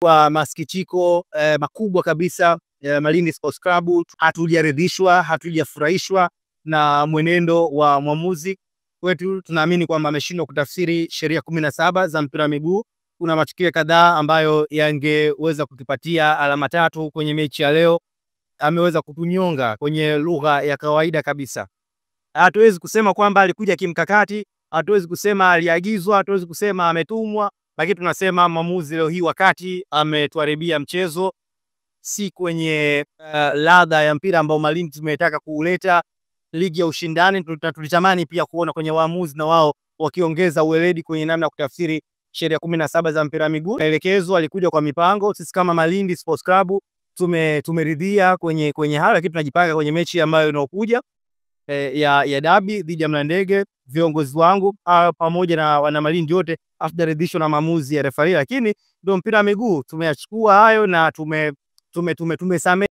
Kwa masikitiko makubwa kabisa, Malindi Sports Club hatujaridhishwa, hatujafurahishwa na mwenendo wa mwamuzi wetu. Tunaamini kwamba ameshindwa kutafsiri sheria 17 za mpira wa miguu. Kuna matukio kadhaa ambayo yangeweza kutupatia alama 3 kwenye mechi ya leo. Ameweza kutunyonga kwenye lugha ya kawaida kabisa. Hatuwezi kusema kwamba alikuja kimkakati, hatuwezi kusema aliagizwa, hatuwezi kusema ametumwa, lakini tunasema mwamuzi leo hii wakati ametuharibia mchezo, si kwenye ladha ya mpira ambao Malindi tumetaka kuuleta, ligi ya ushindani. Tulitamani pia kuona kwenye waamuzi na wao wakiongeza uweledi kwenye namna ya kutafsiri sheria 17 za mpira wa miguu. Maelekezo alikuja kwa mipango. Sisi kama Malindi Sports Club tumeridhia kwenye hayo, lakini tunajipanga kwenye mechi ambayo inayokuja ya dabi dhidi ya Mlandege. Viongozi wangu pamoja na wana Malindi wote hatujaridhishwa na maamuzi ya refa, lakini ndio mpira wa miguu. Tumeyachukua hayo na tumesamehe.